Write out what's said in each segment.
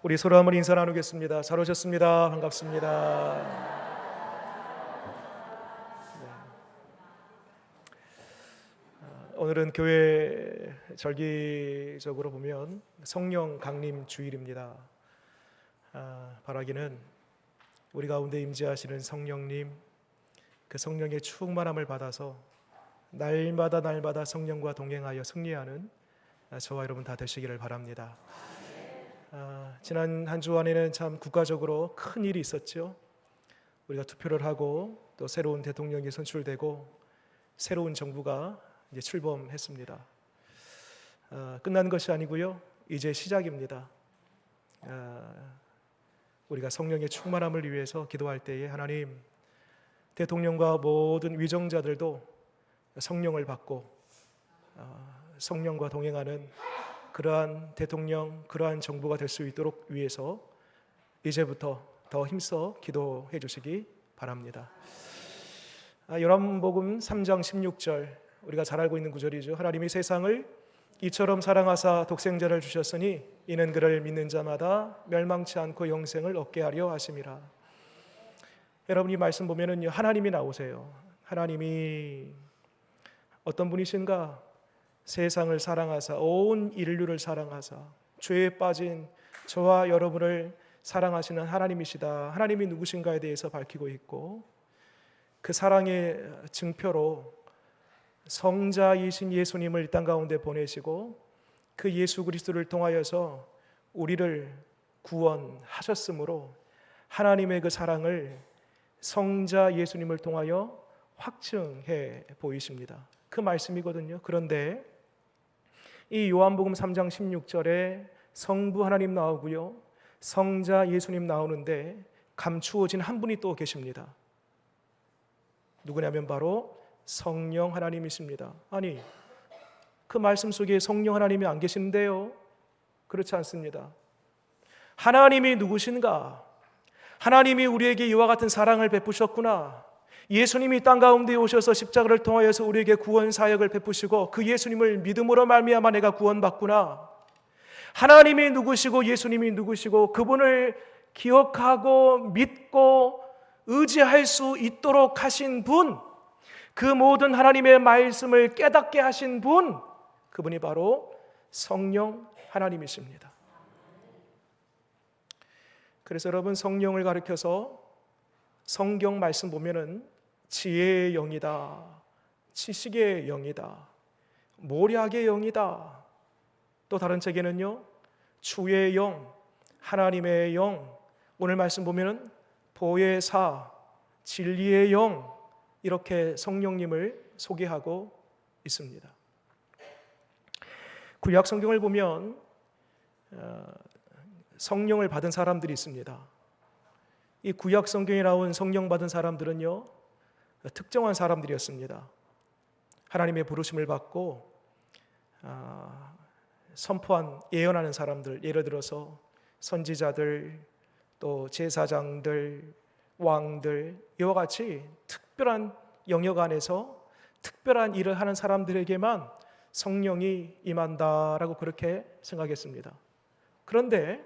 우리 서로 한번 인사 나누겠습니다. 잘 오셨습니다. 반갑습니다. 네. 오늘은 교회 절기적으로 보면 성령 강림 주일입니다. 바라기는 우리 가운데 임재하시는 성령님, 그 성령의 충만함을 받아서 날마다 성령과 동행하여 승리하는 저와 여러분 다 되시기를 바랍니다. 지난 한 주 안에는 참 국가적으로 큰 일이 있었죠. 우리가 투표를 하고 또 새로운 대통령이 선출되고 새로운 정부가 이제 출범했습니다. 끝난 것이 아니고요, 이제 시작입니다. 우리가 성령의 충만함을 위해서 기도할 때에 하나님, 대통령과 모든 위정자들도 성령을 받고 성령과 동행하는 그러한 대통령, 그러한 정부가 될 수 있도록 위해서 이제부터 더 힘써 기도해 주시기 바랍니다. 요한복음 3장 16절, 우리가 잘 알고 있는 구절이죠. 하나님이 세상을 이처럼 사랑하사 독생자를 주셨으니 이는 그를 믿는 자마다 멸망치 않고 영생을 얻게 하려 하심이라. 여러분, 이 말씀 보면은 하나님이 나오세요. 하나님이 어떤 분이신가? 세상을 사랑하사, 온 인류를 사랑하사 죄에 빠진 저와 여러분을 사랑하시는 하나님이시다. 하나님이 누구신가에 대해서 밝히고 있고, 그 사랑의 증표로 성자이신 예수님을 이 땅 가운데 보내시고 그 예수 그리스도를 통하여서 우리를 구원하셨으므로 하나님의 그 사랑을 성자 예수님을 통하여 확증해 보이십니다. 그 말씀이거든요. 그런데 이 요한복음 3장 16절에 성부 하나님 나오고요, 성자 예수님 나오는데 감추어진 한 분이 또 계십니다. 누구냐면 바로 성령 하나님이십니다. 아니, 그 말씀 속에 성령 하나님이 안 계시는데요? 그렇지 않습니다. 하나님이 누구신가? 하나님이 우리에게 이와 같은 사랑을 베푸셨구나. 예수님이 땅 가운데 오셔서 십자가를 통하여서 우리에게 구원 사역을 베푸시고 그 예수님을 믿음으로 말미암아 내가 구원받구나. 하나님이 누구시고 예수님이 누구시고 그분을 기억하고 믿고 의지할 수 있도록 하신 분, 그 모든 하나님의 말씀을 깨닫게 하신 분, 그분이 바로 성령 하나님이십니다. 그래서 여러분, 성령을 가리켜서 성경 말씀 보면은 지혜의 영이다, 지식의 영이다, 모략의 영이다, 또 다른 책에는요 주의 영, 하나님의 영, 오늘 말씀 보면은 보혜사, 진리의 영, 이렇게 성령님을 소개하고 있습니다. 구약 성경을 보면 성령을 받은 사람들이 있습니다. 이 구약 성경에 나온 성령 받은 사람들은요 특정한 사람들이었습니다. 하나님의 부르심을 받고 선포한, 예언하는 사람들, 예를 들어서 선지자들, 또 제사장들, 왕들, 이와 같이 특별한 영역 안에서 특별한 일을 하는 사람들에게만 성령이 임한다라고 그렇게 생각했습니다. 그런데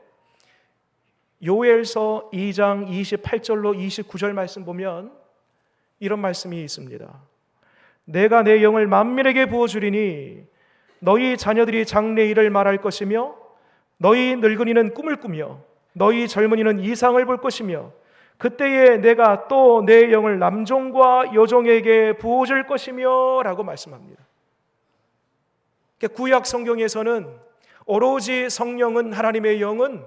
요엘서 2장 28절로 29절 말씀 보면 이런 말씀이 있습니다. 내가 내 영을 만민에게 부어주리니 너희 자녀들이 장래일을 말할 것이며 너희 늙은이는 꿈을 꾸며 너희 젊은이는 이상을 볼 것이며 그때에 내가 또 내 영을 남종과 여종에게 부어줄 것이며 라고 말씀합니다. 구약 성경에서는 오로지 성령은, 하나님의 영은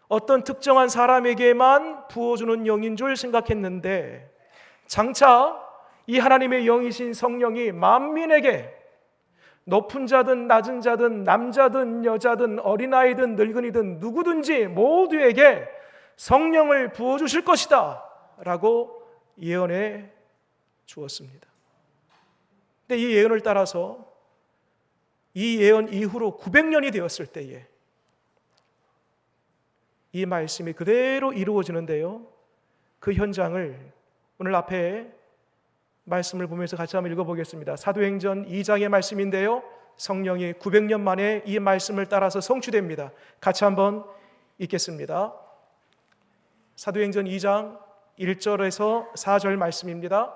어떤 특정한 사람에게만 부어주는 영인 줄 생각했는데 장차 이 하나님의 영이신 성령이 만민에게, 높은 자든 낮은 자든 남자든 여자든 어린아이든 늙은이든 누구든지 모두에게 성령을 부어주실 것이다 라고 예언해 주었습니다. 근데 이 예언을 따라서 이 예언 이후로 900년이 되었을 때에 이 말씀이 그대로 이루어지는데요, 그 현장을 오늘 앞에 말씀을 보면서 같이 한번 읽어보겠습니다. 사도행전 2장의 말씀인데요, 성령이 900년 만에 이 말씀을 따라서 성취됩니다. 같이 한번 읽겠습니다. 사도행전 2장 1절에서 4절 말씀입니다.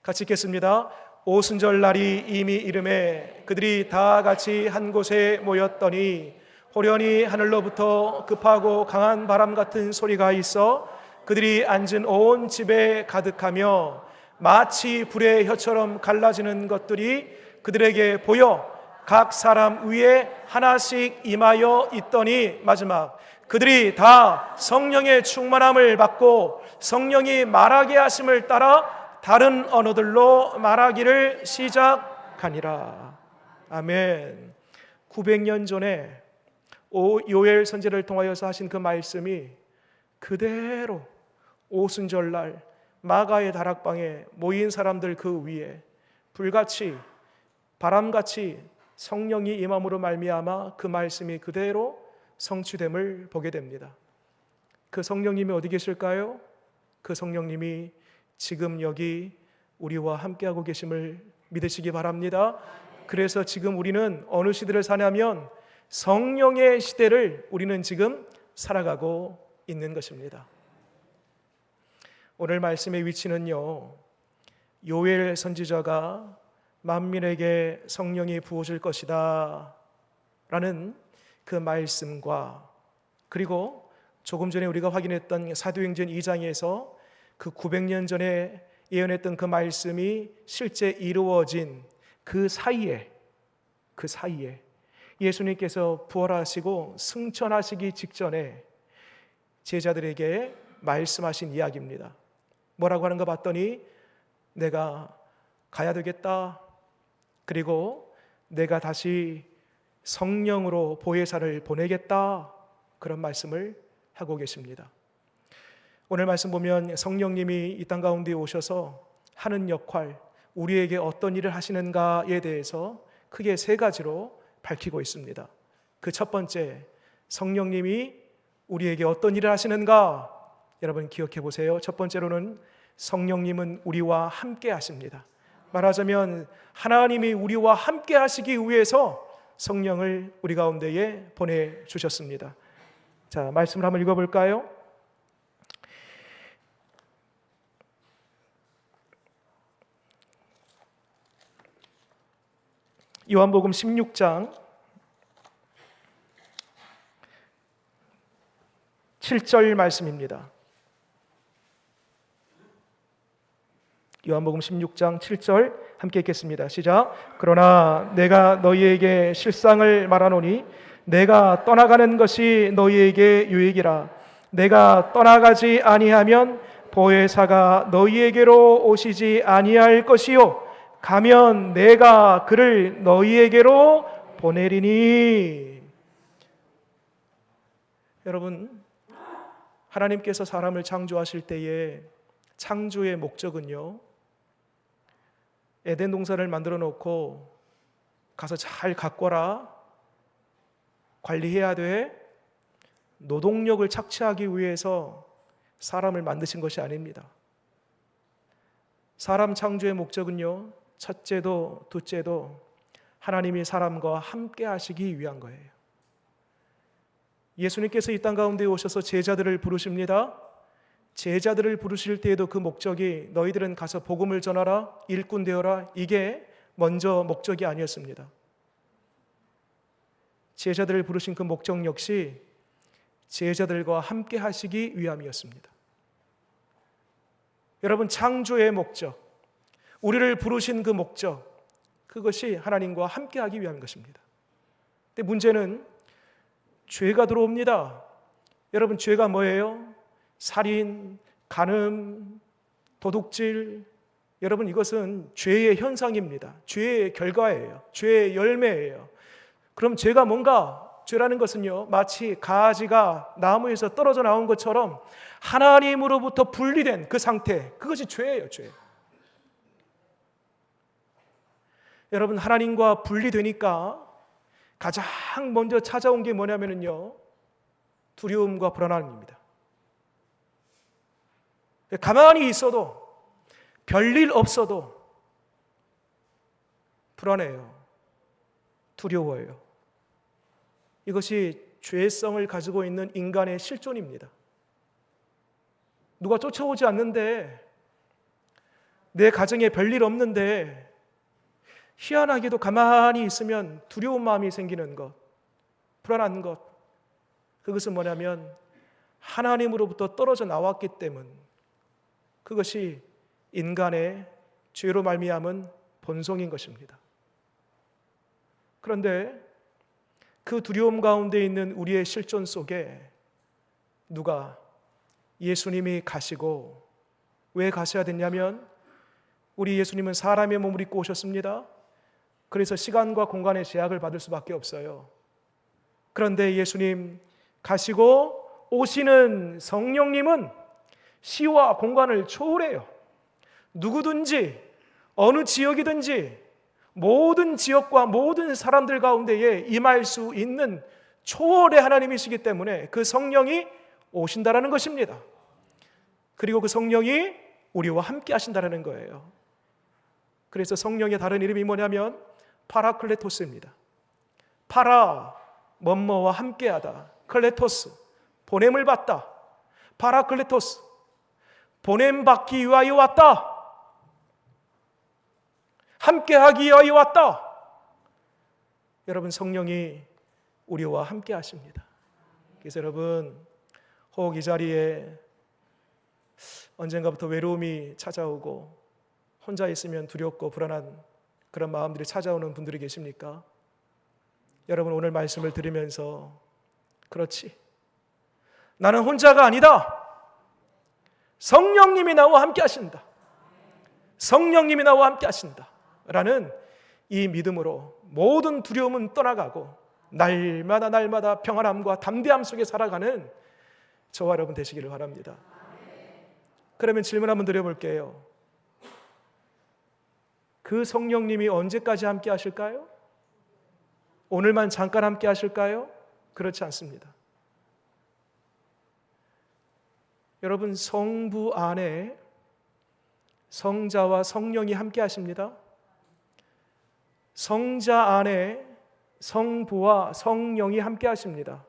같이 읽겠습니다. 오순절 날이 이미 이름에 그들이 다 같이 한 곳에 모였더니 호련히 하늘로부터 급하고 강한 바람 같은 소리가 있어 그들이 앉은 온 집에 가득하며 마치 불의 혀처럼 갈라지는 것들이 그들에게 보여 각 사람 위에 하나씩 임하여 있더니 마지막 그들이 다 성령의 충만함을 받고 성령이 말하게 하심을 따라 다른 언어들로 말하기를 시작하니라. 아멘. 900년 전에 요엘 선지자를 통하여서 하신 그 말씀이 그대로 오순절날 마가의 다락방에 모인 사람들 그 위에 불같이 바람같이 성령이 임함으로 말미암아 그 말씀이 그대로 성취됨을 보게 됩니다. 그 성령님이 어디 계실까요? 그 성령님이 지금 여기 우리와 함께하고 계심을 믿으시기 바랍니다. 그래서 지금 우리는 어느 시대를 사냐면 성령의 시대를 우리는 지금 살아가고 있는 것입니다. 오늘 말씀의 위치는요, 요엘 선지자가 만민에게 성령이 부어질 것이다 라는 그 말씀과 그리고 조금 전에 우리가 확인했던 사도행전 2장에서 그 900년 전에 예언했던 그 말씀이 실제 이루어진 그 사이에 예수님께서 부활하시고 승천하시기 직전에 제자들에게 말씀하신 이야기입니다. 뭐라고 하는 거 봤더니 내가 가야 되겠다. 그리고 내가 다시 성령으로 보혜사를 보내겠다. 그런 말씀을 하고 계십니다. 오늘 말씀 보면 성령님이 이 땅 가운데 오셔서 하는 역할, 우리에게 어떤 일을 하시는가에 대해서 크게 세 가지로 밝히고 있습니다. 그 첫 번째, 성령님이 우리에게 어떤 일을 하시는가? 여러분 기억해 보세요. 첫 번째로는 성령님은 우리와 함께 하십니다. 말하자면 하나님이 우리와 함께 하시기 위해서 성령을 우리 가운데에 보내주셨습니다. 자, 말씀을 한번 읽어볼까요? 요한복음 16장 7절 말씀입니다. 요한복음 16장 7절 함께 읽겠습니다. 시작. 그러나 내가 너희에게 실상을 말하노니 내가 떠나가는 것이 너희에게 유익이라. 내가 떠나가지 아니하면 보혜사가 너희에게로 오시지 아니할 것이요 가면 내가 그를 너희에게로 보내리니. 여러분, 하나님께서 사람을 창조하실 때에 창조의 목적은요, 에덴 동산을 만들어 놓고 가서 잘 가꿔라, 관리해야 돼, 노동력을 착취하기 위해서 사람을 만드신 것이 아닙니다. 사람 창조의 목적은요, 첫째도 둘째도 하나님이 사람과 함께 하시기 위한 거예요. 예수님께서 이 땅 가운데 오셔서 제자들을 부르십니다. 제자들을 부르실 때에도 그 목적이 너희들은 가서 복음을 전하라, 일꾼 되어라, 이게 먼저 목적이 아니었습니다. 제자들을 부르신 그 목적 역시 제자들과 함께 하시기 위함이었습니다. 여러분, 창조의 목적, 우리를 부르신 그 목적, 그것이 하나님과 함께 하기 위한 것입니다. 근데 문제는 죄가 들어옵니다. 여러분, 죄가 뭐예요? 살인, 간음, 도둑질, 여러분 이것은 죄의 현상입니다. 죄의 결과예요. 죄의 열매예요. 그럼 죄가 뭔가? 죄라는 것은요, 마치 가지가 나무에서 떨어져 나온 것처럼 하나님으로부터 분리된 그 상태, 그것이 죄예요. 죄. 여러분, 하나님과 분리되니까 가장 먼저 찾아온 게 뭐냐면요, 두려움과 불안함입니다. 가만히 있어도, 별일 없어도 불안해요. 두려워요. 이것이 죄성을 가지고 있는 인간의 실존입니다. 누가 쫓아오지 않는데, 내 가정에 별일 없는데 희한하게도 가만히 있으면 두려운 마음이 생기는 것, 불안한 것, 그것은 뭐냐면 하나님으로부터 떨어져 나왔기 때문, 그것이 인간의 죄로 말미암은 본성인 것입니다. 그런데 그 두려움 가운데 있는 우리의 실존 속에 누가, 예수님이 가시고, 왜 가셔야 됐냐면 우리 예수님은 사람의 몸을 입고 오셨습니다. 그래서 시간과 공간의 제약을 받을 수밖에 없어요. 그런데 예수님 가시고 오시는 성령님은 시와 공간을 초월해요. 누구든지 어느 지역이든지 모든 지역과 모든 사람들 가운데에 임할 수 있는 초월의 하나님이시기 때문에 그 성령이 오신다라는 것입니다. 그리고 그 성령이 우리와 함께 하신다라는 거예요. 그래서 성령의 다른 이름이 뭐냐면 파라클레토스입니다. 파라, 뭐뭐와 함께하다. 클레토스, 보냄을 받다. 파라클레토스, 보냄받기 위하여 왔다. 함께하기 위하여 왔다. 여러분, 성령이 우리와 함께 하십니다. 그래서 여러분, 혹 이 자리에 언젠가부터 외로움이 찾아오고 혼자 있으면 두렵고 불안한 그런 마음들이 찾아오는 분들이 계십니까? 여러분, 오늘 말씀을 들으면서 그렇지, 나는 혼자가 아니다. 성령님이 나와 함께 하신다. 성령님이 나와 함께 하신다 라는 이 믿음으로 모든 두려움은 떠나가고 날마다 평안함과 담대함 속에 살아가는 저와 여러분 되시기를 바랍니다. 그러면 질문 한번 드려볼게요. 그 성령님이 언제까지 함께 하실까요? 오늘만 잠깐 함께 하실까요? 그렇지 않습니다. 여러분, 성부 안에 성자와 성령이 함께 하십니다. 성자 안에 성부와 성령이 함께 하십니다.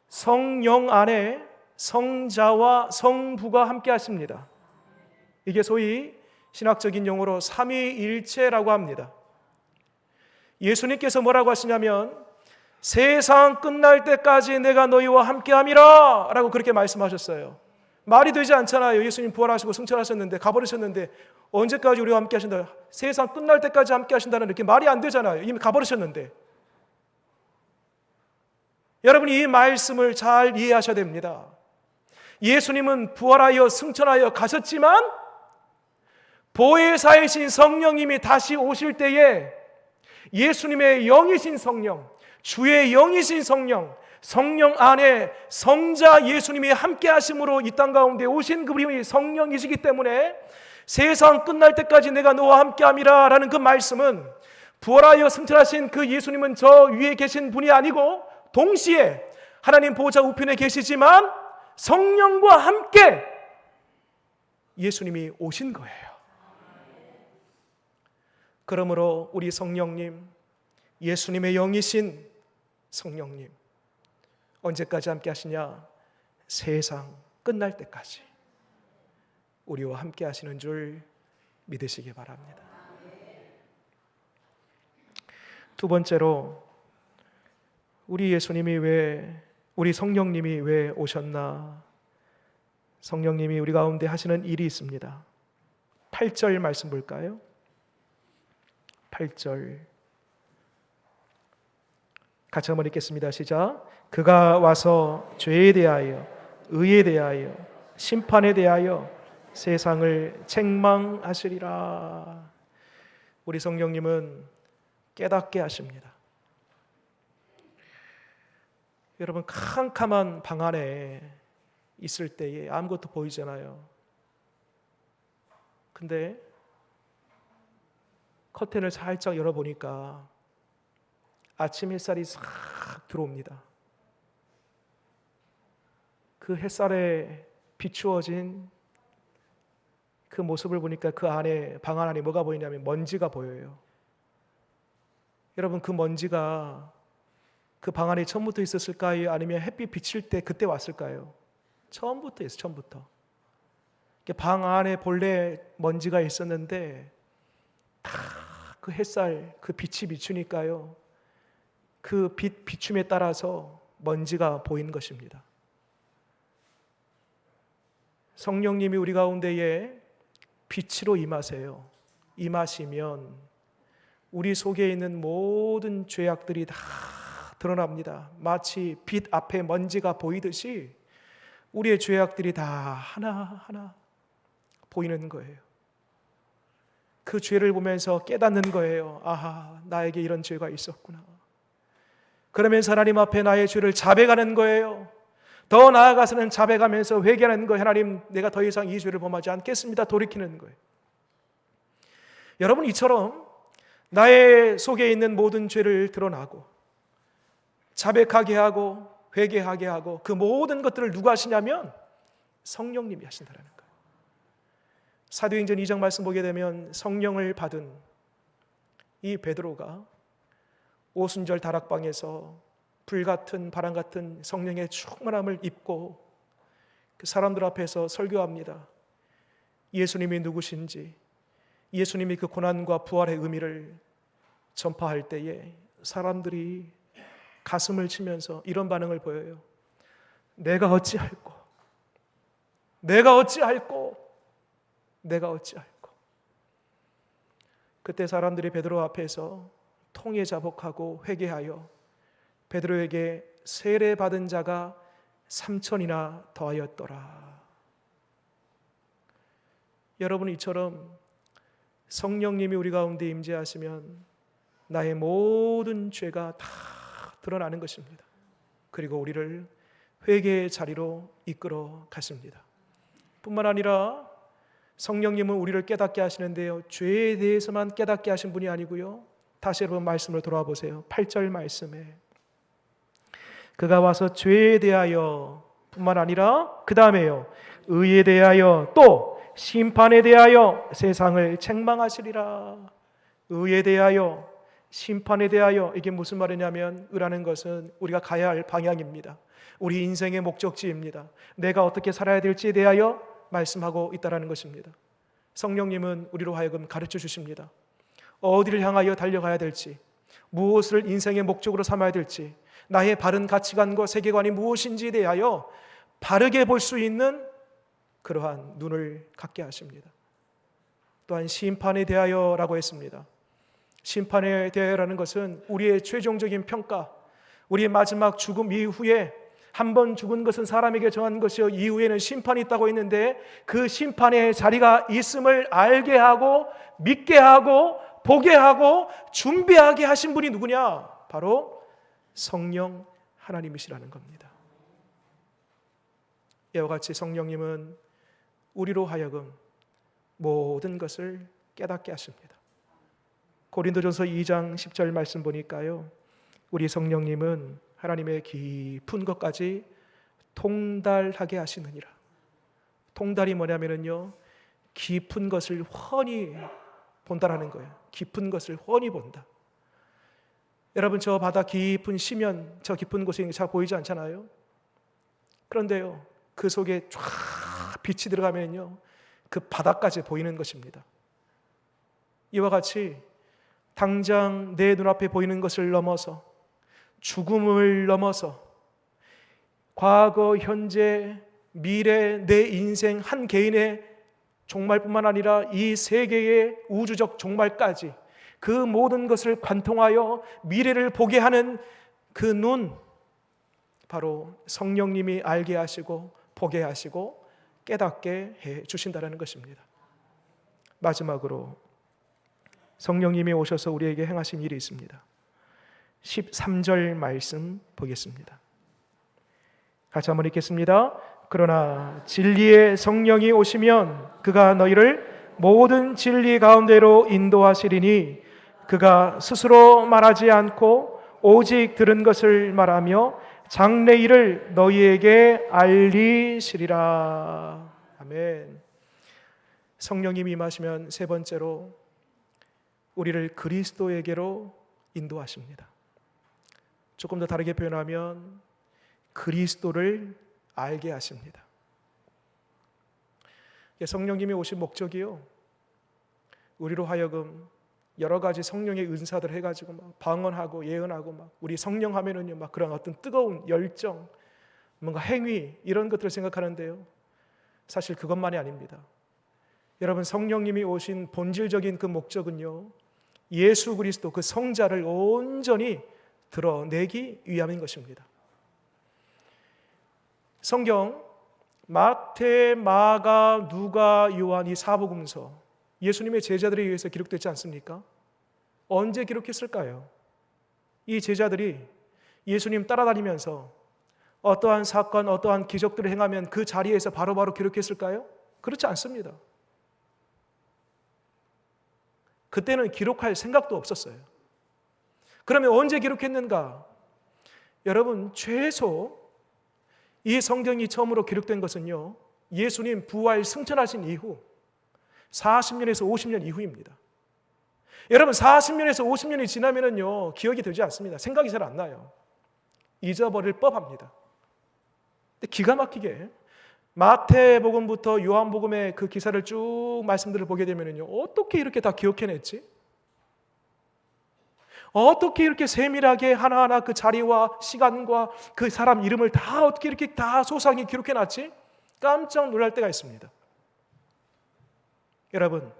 성령 안에 성자와 성부가 함께 하십니다. 이게 소위 신학적인 용어로 삼위일체라고 합니다. 예수님께서 뭐라고 하시냐면 세상 끝날 때까지 내가 너희와 함께함이라 라고 그렇게 말씀하셨어요. 말이 되지 않잖아요. 예수님 부활하시고 승천하셨는데, 가버리셨는데 언제까지 우리와 함께 하신다? 세상 끝날 때까지 함께 하신다는 이렇게 말이 안 되잖아요. 이미 가버리셨는데. 여러분이 이 말씀을 잘 이해하셔야 됩니다. 예수님은 부활하여 승천하여 가셨지만 보혜사이신 성령님이 다시 오실 때에 예수님의 영이신 성령, 주의 영이신 성령, 성령 안에 성자 예수님이 함께 하심으로 이 땅 가운데 오신 그분이 성령이시기 때문에 세상 끝날 때까지 내가 너와 함께함이라 라는 그 말씀은 부활하여 승천하신 그 예수님은 저 위에 계신 분이 아니고 동시에 하나님 보좌 우편에 계시지만 성령과 함께 예수님이 오신 거예요. 그러므로 우리 성령님, 예수님의 영이신 성령님, 언제까지 함께 하시냐? 세상 끝날 때까지 우리와 함께 하시는 줄 믿으시기 바랍니다. 두 번째로, 우리 예수님이 우리 성령님이 왜 오셨나? 성령님이 우리 가운데 하시는 일이 있습니다. 8절 말씀 볼까요? 8절 같이 한번 읽겠습니다. 시작. 그가 와서 죄에 대하여, 의에 대하여, 심판에 대하여 세상을 책망하시리라. 우리 성령님은 깨닫게 하십니다. 여러분, 캄캄한 방 안에 있을 때에 아무것도 보이잖아요. 근데 커튼을 살짝 열어보니까 아침 햇살이 싹 들어옵니다. 그 햇살에 비추어진 그 모습을 보니까 그 안에, 방 안에 뭐가 보이냐면 먼지가 보여요. 여러분, 그 먼지가 그 방 안에 처음부터 있었을까요? 아니면 햇빛 비칠 때 그때 왔을까요? 처음부터 있어요. 처음부터. 방 안에 본래 먼지가 있었는데 다 그 햇살, 그 빛이 비추니까요, 그 빛 비춤에 따라서 먼지가 보이는 것입니다. 성령님이 우리 가운데에 빛으로 임하세요. 임하시면 우리 속에 있는 모든 죄악들이 다 드러납니다. 마치 빛 앞에 먼지가 보이듯이 우리의 죄악들이 다 하나하나 보이는 거예요. 그 죄를 보면서 깨닫는 거예요. 아하, 나에게 이런 죄가 있었구나. 그러면서 하나님 앞에 나의 죄를 자백하는 거예요. 더 나아가서는 자백하면서 회개하는 거예요. 하나님, 내가 더 이상 이 죄를 범하지 않겠습니다. 돌이키는 거예요. 여러분, 이처럼 나의 속에 있는 모든 죄를 드러나고 자백하게 하고 회개하게 하고 그 모든 것들을 누가 하시냐면 성령님이 하신다는 거예요. 사도행전 2장 말씀 보게 되면 성령을 받은 이 베드로가 오순절 다락방에서 불같은 바람 같은 성령의 충만함을 입고 그 사람들 앞에서 설교합니다. 예수님이 누구신지, 예수님이 그 고난과 부활의 의미를 전파할 때에 사람들이 가슴을 치면서 이런 반응을 보여요. 내가 어찌할꼬, 내가 어찌할꼬, 내가 어찌할꼬. 그때 사람들이 베드로 앞에서 통회 자복하고 회개하여 베드로에게 세례 받은 자가 3,000이나 더하였더라. 여러분, 이처럼 성령님이 우리 가운데 임재하시면 나의 모든 죄가 다 드러나는 것입니다. 그리고 우리를 회개의 자리로 이끌어 가십니다. 뿐만 아니라 성령님은 우리를 깨닫게 하시는데요, 죄에 대해서만 깨닫게 하신 분이 아니고요, 다시 여러분 말씀을 돌아와 보세요. 8절 말씀에 그가 와서 죄에 대하여 뿐만 아니라 그 다음에요, 의에 대하여 또 심판에 대하여 세상을 책망하시리라. 의에 대하여, 심판에 대하여. 이게 무슨 말이냐면 의라는 것은 우리가 가야 할 방향입니다. 우리 인생의 목적지입니다. 내가 어떻게 살아야 될지에 대하여 말씀하고 있다는 것입니다. 성령님은 우리로 하여금 가르쳐 주십니다. 어디를 향하여 달려가야 될지, 무엇을 인생의 목적으로 삼아야 될지, 나의 바른 가치관과 세계관이 무엇인지에 대하여 바르게 볼 수 있는 그러한 눈을 갖게 하십니다. 또한 심판에 대하여라고 했습니다. 심판에 대하여라는 것은 우리의 최종적인 평가, 우리의 마지막 죽음 이후에, 한 번 죽은 것은 사람에게 정한 것이요 이후에는 심판이 있다고 했는데 그 심판의 자리가 있음을 알게 하고 믿게 하고 보게 하고 준비하게 하신 분이 누구냐? 바로 성령 하나님이시라는 겁니다. 이와 같이 성령님은 우리로 하여금 모든 것을 깨닫게 하십니다. 고린도전서 2장 10절 말씀 보니까요, 우리 성령님은 하나님의 깊은 것까지 통달하게 하시느니라. 통달이 뭐냐면요, 깊은 것을 훤히 본다라는 거예요. 깊은 것을 훤히 본다. 여러분, 저 바다 깊은 시면 저 깊은 곳에 잘 보이지 않잖아요. 그런데요, 그 속에 쫙 빛이 들어가면요, 그 바다까지 보이는 것입니다. 이와 같이 당장 내 눈앞에 보이는 것을 넘어서, 죽음을 넘어서 과거, 현재, 미래, 내 인생 한 개인의 종말뿐만 아니라 이 세계의 우주적 종말까지 그 모든 것을 관통하여 미래를 보게 하는 그 눈, 바로 성령님이 알게 하시고 보게 하시고 깨닫게 해 주신다는 것입니다. 마지막으로 성령님이 오셔서 우리에게 행하신 일이 있습니다. 13절 말씀 보겠습니다. 같이 한번 읽겠습니다. 그러나 진리의 성령이 오시면 그가 너희를 모든 진리 가운데로 인도하시리니 그가 스스로 말하지 않고 오직 들은 것을 말하며 장래 일을 너희에게 알리시리라. 아멘. 성령님이 임하시면 세 번째로 우리를 그리스도에게로 인도하십니다. 조금 더 다르게 표현하면 그리스도를 알게 하십니다. 성령님이 오신 목적이요, 우리로 하여금 여러 가지 성령의 은사들 해가지고 막 방언하고 예언하고 막 우리 성령 하면은요 막 그런 어떤 뜨거운 열정, 뭔가 행위 이런 것들을 생각하는데요, 사실 그것만이 아닙니다. 여러분, 성령님이 오신 본질적인 그 목적은요, 예수 그리스도 그 성자를 온전히 드러내기 위함인 것입니다. 성경 마태, 마가, 누가, 요한 이 사복음서 예수님의 제자들에 의해서 기록되지 않습니까? 언제 기록했을까요? 이 제자들이 예수님 따라다니면서 어떠한 사건, 어떠한 기적들을 행하면 그 자리에서 바로바로 기록했을까요? 그렇지 않습니다. 그때는 기록할 생각도 없었어요. 그러면 언제 기록했는가? 여러분, 최소 이 성경이 처음으로 기록된 것은요, 예수님 부활 승천하신 이후 40년에서 50년 이후입니다. 여러분, 40년에서 50년이 지나면은요 기억이 되지 않습니다. 생각이 잘 안 나요. 잊어버릴 법합니다. 근데 기가 막히게 마태복음부터 요한복음의 그 기사를 쭉 말씀들을 보게 되면은요, 어떻게 이렇게 다 기억해냈지? 어떻게 이렇게 세밀하게 하나하나 그 자리와 시간과 그 사람 이름을 다 어떻게 이렇게 다 소상히 기록해놨지? 깜짝 놀랄 때가 있습니다. 여러분,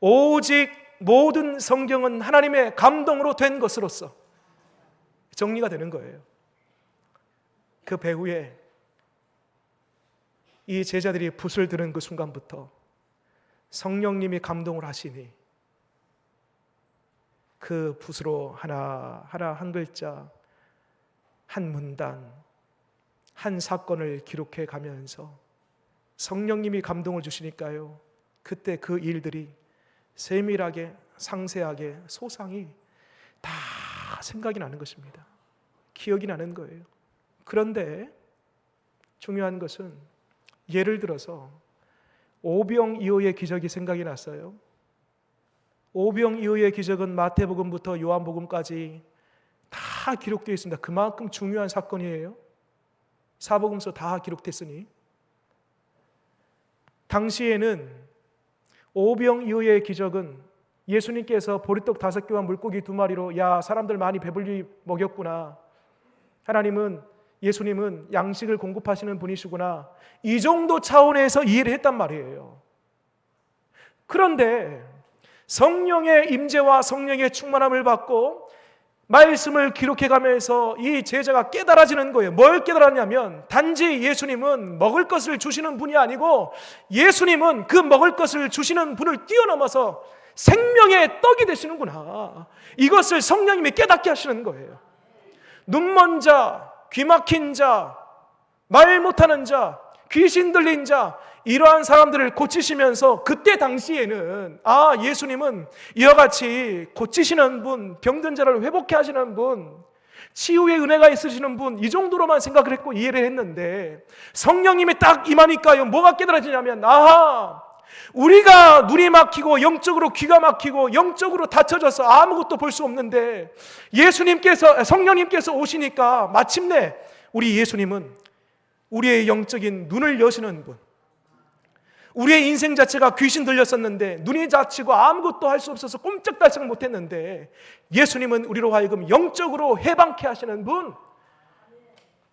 오직 모든 성경은 하나님의 감동으로 된 것으로서 정리가 되는 거예요. 그 배후에 이 제자들이 붓을 들은 그 순간부터 성령님이 감동을 하시니 그 붓으로 하나하나 한 글자, 한 문단, 한 사건을 기록해 가면서 성령님이 감동을 주시니까요, 그때 그 일들이 세밀하게 상세하게 소상히 다 생각이 나는 것입니다. 기억이 나는 거예요. 그런데 중요한 것은 예를 들어서 오병이어의 기적이 생각이 났어요. 오병이어의 기적은 마태복음부터 요한복음까지 다 기록되어 있습니다. 그만큼 중요한 사건이에요. 사복음서 다 기록됐으니. 당시에는 오병이어의 기적은 예수님께서 보리떡 5개와 물고기 2마리로 야 사람들 많이 배불리 먹였구나, 예수님은 양식을 공급하시는 분이시구나, 이 정도 차원에서 이해를 했단 말이에요. 그런데 성령의 임재와 성령의 충만함을 받고 말씀을 기록해가면서 이 제자가 깨달아지는 거예요. 뭘 깨달았냐면 단지 예수님은 먹을 것을 주시는 분이 아니고 예수님은 그 먹을 것을 주시는 분을 뛰어넘어서 생명의 떡이 되시는구나. 이것을 성령님이 깨닫게 하시는 거예요. 눈먼 자, 귀 막힌 자, 말 못하는 자, 귀신 들린 자, 이러한 사람들을 고치시면서 그때 당시에는 예수님은 이와 같이 고치시는 분, 병든 자를 회복해 하시는 분, 치유의 은혜가 있으시는 분, 이 정도로만 생각을 했고 이해를 했는데 성령님이 딱 임하니까요, 뭐가 깨달아지냐면 우리가 눈이 막히고 영적으로 귀가 막히고 영적으로 닫혀져서 아무것도 볼 수 없는데 성령님께서 오시니까 마침내 우리 예수님은 우리의 영적인 눈을 여시는 분, 우리의 인생 자체가 귀신 들렸었는데 눈이 다치고 아무것도 할 수 없어서 꼼짝달싹 못했는데 예수님은 우리로 하여금 영적으로 해방케 하시는 분,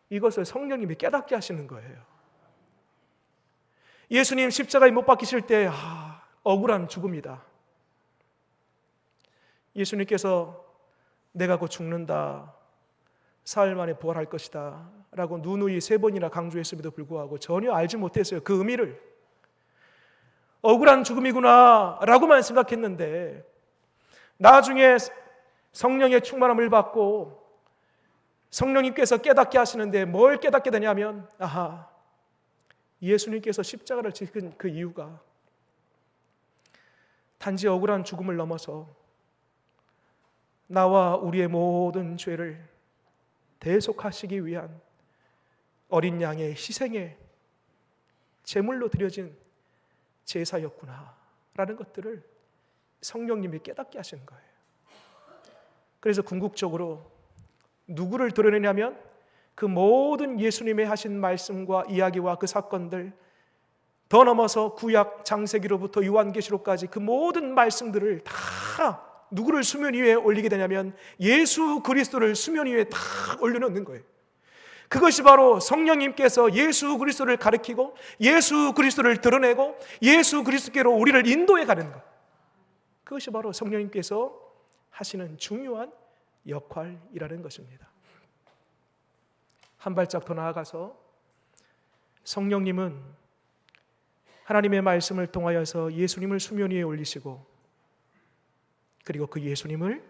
이것을 성령님이 깨닫게 하시는 거예요. 예수님 십자가에 못 박히실 때 억울한 죽음이다. 예수님께서 내가 곧 죽는다, 사흘 만에 부활할 것이다 라고 누누이 3번이나 강조했음에도 불구하고 전혀 알지 못했어요. 그 의미를. 억울한 죽음이구나 라고만 생각했는데 나중에 성령의 충만함을 받고 성령님께서 깨닫게 하시는데 뭘 깨닫게 되냐면 예수님께서 십자가를 지신 그 이유가 단지 억울한 죽음을 넘어서 나와 우리의 모든 죄를 대속하시기 위한 어린 양의 희생의 제물로 드려진 제사였구나라는 것들을 성령님이 깨닫게 하시는 거예요. 그래서 궁극적으로 누구를 드러내냐면 그 모든 예수님의 하신 말씀과 이야기와 그 사건들, 더 넘어서 구약 창세기로부터 요한계시록까지 그 모든 말씀들을 다 누구를 수면 위에 올리게 되냐면 예수 그리스도를 수면 위에 다 올려놓는 거예요. 그것이 바로 성령님께서 예수 그리스도를 가리키고 예수 그리스도를 드러내고 예수 그리스도께로 우리를 인도해 가는 것, 그것이 바로 성령님께서 하시는 중요한 역할이라는 것입니다. 한 발짝 더 나아가서 성령님은 하나님의 말씀을 통하여서 예수님을 수면 위에 올리시고, 그리고 그 예수님을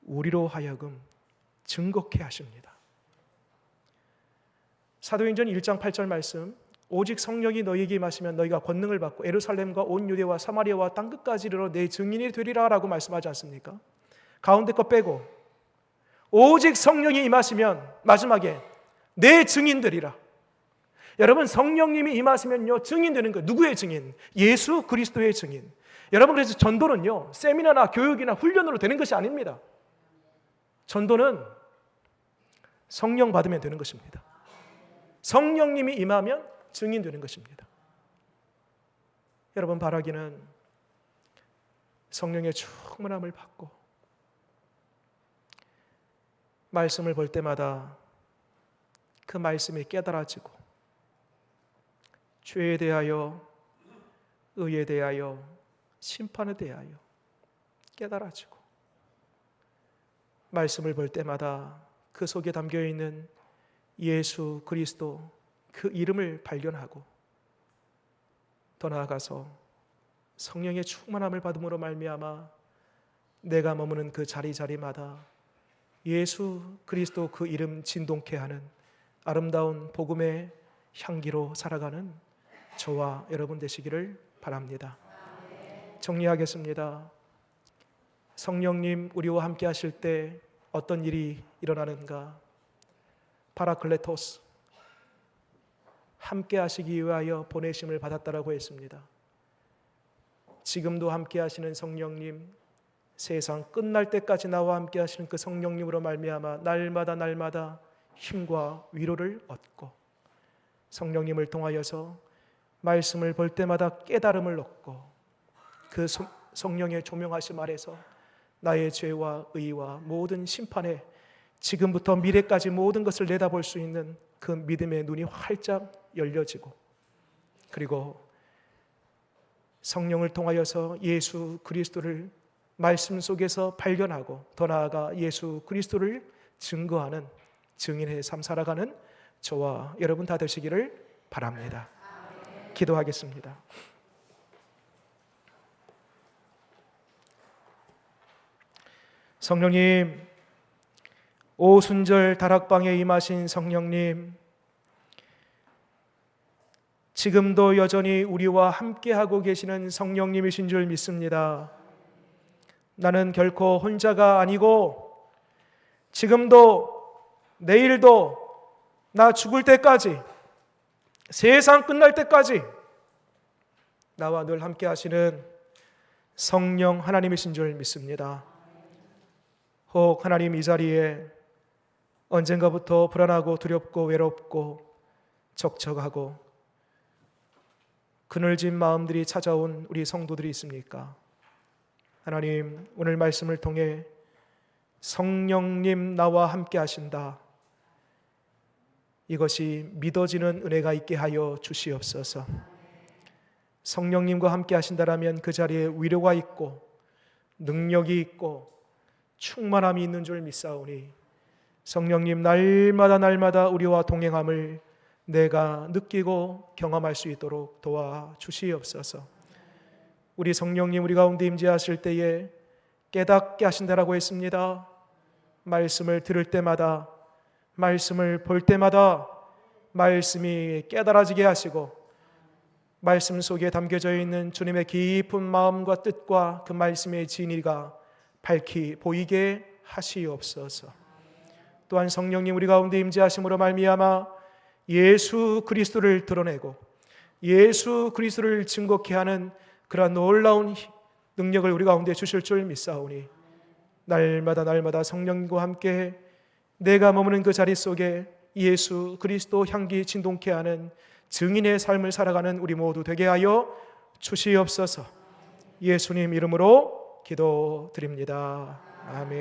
우리로 하여금 증거케 하십니다. 사도행전 1장 8절 말씀, 오직 성령이 너희에게 임하시면 너희가 권능을 받고 예루살렘과 온 유대와 사마리아와 땅끝까지 이르러 내 증인이 되리라 라고 말씀하지 않습니까? 가운데 거 빼고 오직 성령이 임하시면 마지막에 내 증인 되리라. 여러분, 성령님이 임하시면요 증인 되는 거예요. 누구의 증인? 예수 그리스도의 증인. 여러분, 그래서 전도는요 세미나나 교육이나 훈련으로 되는 것이 아닙니다. 전도는 성령 받으면 되는 것입니다. 성령님이 임하면 증인되는 것입니다. 여러분, 바라기는 성령의 충만함을 받고 말씀을 볼 때마다 그 말씀이 깨달아지고 죄에 대하여, 의에 대하여, 심판에 대하여 깨달아지고, 말씀을 볼 때마다 그 속에 담겨있는 예수 그리스도 그 이름을 발견하고, 더 나아가서 성령의 충만함을 받음으로 말미암아 내가 머무는 그 자리자리마다 예수 그리스도 그 이름 진동케 하는 아름다운 복음의 향기로 살아가는 저와 여러분 되시기를 바랍니다. 정리하겠습니다. 성령님 우리와 함께 하실 때 어떤 일이 일어나는가? 파라클레토스, 함께 하시기 위하여 보내심을 받았다라고 했습니다. 지금도 함께 하시는 성령님, 세상 끝날 때까지 나와 함께 하시는 그 성령님으로 말미암아 날마다 힘과 위로를 얻고, 성령님을 통하여서 말씀을 볼 때마다 깨달음을 얻고, 그 성령의 조명하심 아래서 나의 죄와 의와 모든 심판에 지금부터 미래까지 모든 것을 내다볼 수 있는 그 믿음의 눈이 활짝 열려지고, 그리고 성령을 통하여서 예수 그리스도를 말씀 속에서 발견하고, 더 나아가 예수 그리스도를 증거하는 증인의 삶 살아가는 저와 여러분 다 되시기를 바랍니다. 기도하겠습니다. 성령님, 오순절 다락방에 임하신 성령님, 지금도 여전히 우리와 함께하고 계시는 성령님이신 줄 믿습니다. 나는 결코 혼자가 아니고 지금도 내일도 나 죽을 때까지, 세상 끝날 때까지 나와 늘 함께 하시는 성령 하나님이신 줄 믿습니다. 혹 하나님 이 자리에 언젠가부터 불안하고 두렵고 외롭고 적적하고 그늘진 마음들이 찾아온 우리 성도들이 있습니까? 하나님, 오늘 말씀을 통해 성령님 나와 함께 하신다, 이것이 믿어지는 은혜가 있게 하여 주시옵소서. 성령님과 함께 하신다라면 그 자리에 위로가 있고 능력이 있고 충만함이 있는 줄 믿사오니, 성령님 날마다 우리와 동행함을 내가 느끼고 경험할 수 있도록 도와주시옵소서. 우리 성령님 우리 가운데 임재하실 때에 깨닫게 하신다라고 했습니다. 말씀을 들을 때마다, 말씀을 볼 때마다 말씀이 깨달아지게 하시고, 말씀 속에 담겨져 있는 주님의 깊은 마음과 뜻과 그 말씀의 진리가 밝히 보이게 하시옵소서. 또한 성령님 우리 가운데 임재하심으로 말미암아 예수 그리스도를 드러내고 예수 그리스도를 증거케 하는 그러한 놀라운 능력을 우리 가운데 주실 줄 믿사오니 날마다 성령과 함께 내가 머무는 그 자리 속에 예수 그리스도 향기 진동케 하는 증인의 삶을 살아가는 우리 모두 되게 하여 주시옵소서. 예수님 이름으로 기도드립니다. 아멘.